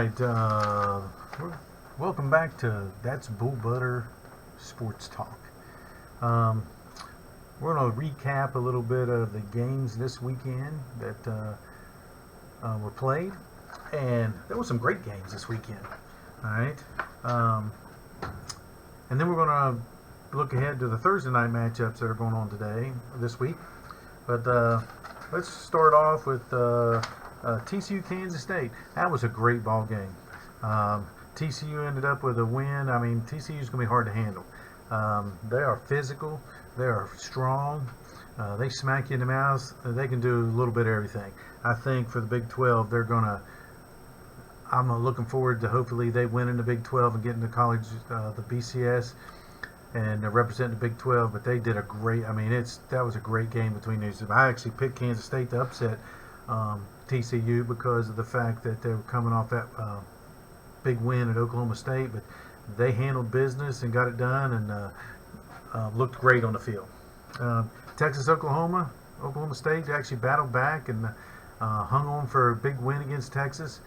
right, welcome back to That's Bull Butter Sports Talk. Um, we're going to recap a little bit of the games this weekend that were played, and there were some great games this weekend. All right, and then we're going to look ahead to the Thursday night matchups that are going on this week. But let's start off with TCU Kansas State. That was a great ball game. TCU ended up with a win. I mean, TCU is going to be hard to handle. They are physical. They are strong. They smack you in the mouth. They can do a little bit of everything. I think for the Big 12, they're going to. I'm looking forward to hopefully they win in the Big 12 and get into college, the BCS, and represent the Big 12. But they did a great. I mean, that was a great game between these. I actually picked Kansas State to upset TCU because of the fact that they were coming off that big win at Oklahoma State, but they handled business and got it done and looked great on the field. Texas, Oklahoma State actually battled back and hung on for a big win against Texas.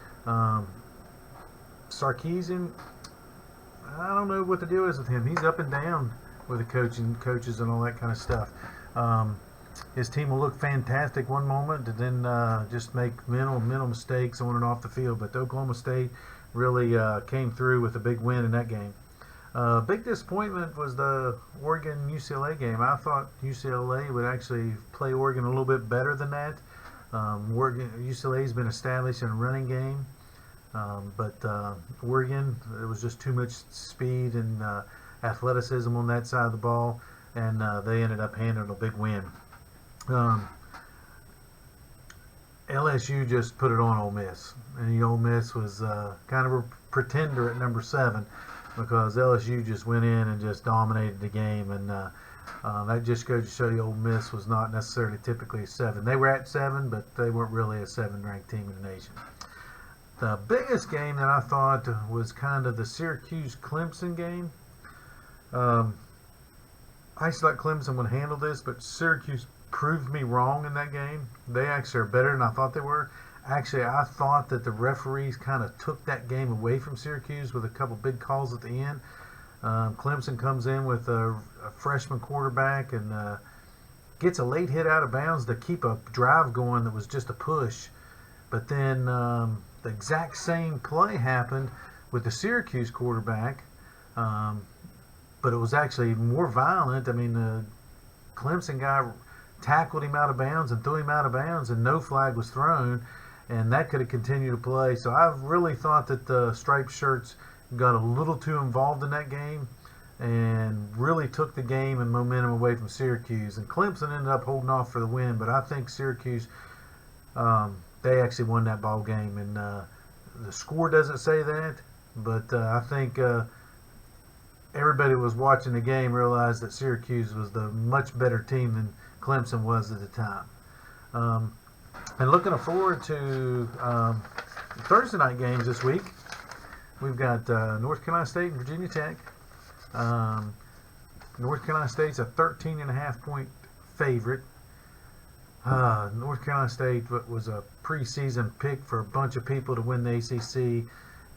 Sarkisian, I don't know what the deal is with him. He's up and down with the coaches and all that kind of stuff. His team will look fantastic one moment and then just make mental mistakes on and off the field. But Oklahoma State really came through with a big win in that game. Big disappointment was the Oregon-UCLA game. I thought UCLA would actually play Oregon a little bit better than that. UCLA's been established in a running game. But Oregon, there was just too much speed and athleticism on that side of the ball, and they ended up handling a big win. LSU just put it on Ole Miss, and Ole Miss was kind of a pretender at number 7 because LSU just went in and just dominated the game, and that just goes to show you Ole Miss was not necessarily typically a 7. They were at 7, but they weren't really a 7-ranked team in the nation. The biggest game that I thought was kind of the Syracuse-Clemson game. I just thought Clemson would handle this, but Syracuse proved me wrong in that game. They actually are better than I thought they were. Actually, I thought that the referees kind of took that game away from Syracuse with a couple big calls at the end. Clemson comes in with a freshman quarterback and gets a late hit out of bounds to keep a drive going that was just a push. But then the exact same play happened with the Syracuse quarterback, but it was actually more violent. I mean, the Clemson guy tackled him out of bounds and threw him out of bounds, and no flag was thrown, and that could have continued to play. So I really thought that the striped shirts got a little too involved in that game and really took the game and momentum away from Syracuse. And Clemson ended up holding off for the win, but I think Syracuse, they actually won that ball game, and the score doesn't say that, but I think everybody was watching the game realized that Syracuse was the much better team than Clemson was at the time. And looking forward to Thursday night games this week, we've got North Carolina State and Virginia Tech. North Carolina State's a 13.5 point favorite. North Carolina State was a preseason pick for a bunch of people to win the ACC,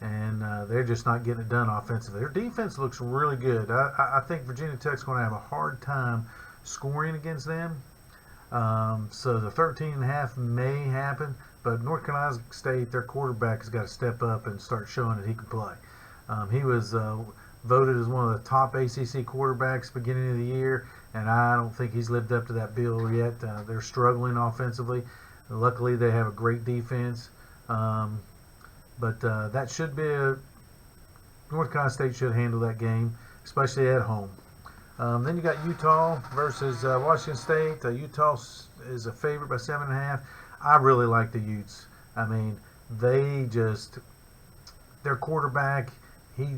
and they're just not getting it done offensively. Their defense looks really good. I think Virginia Tech's going to have a hard time scoring against them. So the 13.5 may happen, but North Carolina State, their quarterback has got to step up and start showing that he can play. He was voted as one of the top ACC quarterbacks beginning of the year, and I don't think he's lived up to that bill yet. They're struggling offensively. Luckily, they have a great defense, but that should be North Carolina State should handle that game, especially at home. Then you got Utah versus Washington State. Utah is a favorite by 7.5. I really like the Utes. I mean, their quarterback, he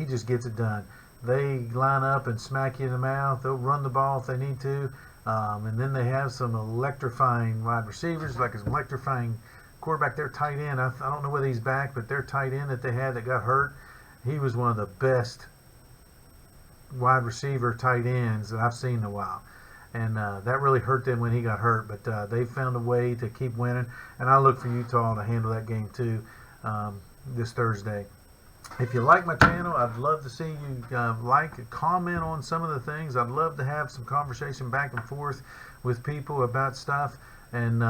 just gets it done. They line up and smack you in the mouth. They'll run the ball if they need to. And then they have some electrifying wide receivers, like an electrifying quarterback. Their tight end, I don't know whether he's back, but their tight end that they had that got hurt, he was one of the best wide receiver tight ends that I've seen in a while. And that really hurt them when he got hurt. But they found a way to keep winning. And I look for Utah to handle that game too. this Thursday. If you like my channel, I'd love to see you comment on some of the things. I'd love to have some conversation back and forth with people about stuff. And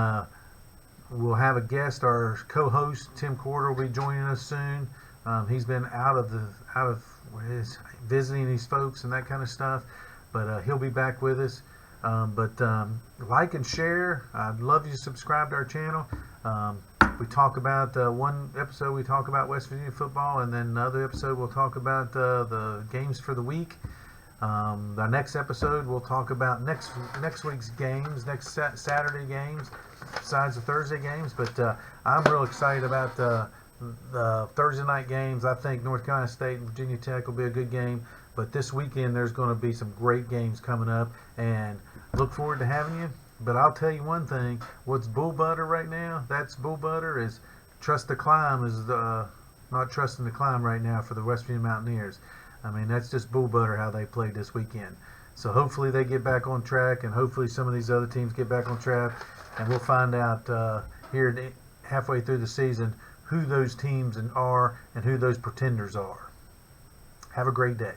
we'll have a guest. Our co-host Tim Corder will be joining us soon. He's been out of visiting these folks and that kind of stuff, but he'll be back with us. Like and share. I'd love you to subscribe to our channel. We talk about one episode we talk about West Virginia football, and then another episode we'll talk about the games for the week. Our next episode we'll talk about next week's games, next Saturday games, besides the Thursday games. But I'm real excited about the Thursday night games. I think North Carolina State and Virginia Tech will be a good game. But this weekend there's going to be some great games coming up, and look forward to having you. But I'll tell you one thing, what's bull butter right now, that's bull butter, is trust the climb is not trusting the climb right now for the West Virginia Mountaineers. I mean, that's just bull butter how they played this weekend. So hopefully they get back on track, and hopefully some of these other teams get back on track, and we'll find out here halfway through the season who those teams are and who those pretenders are. Have a great day.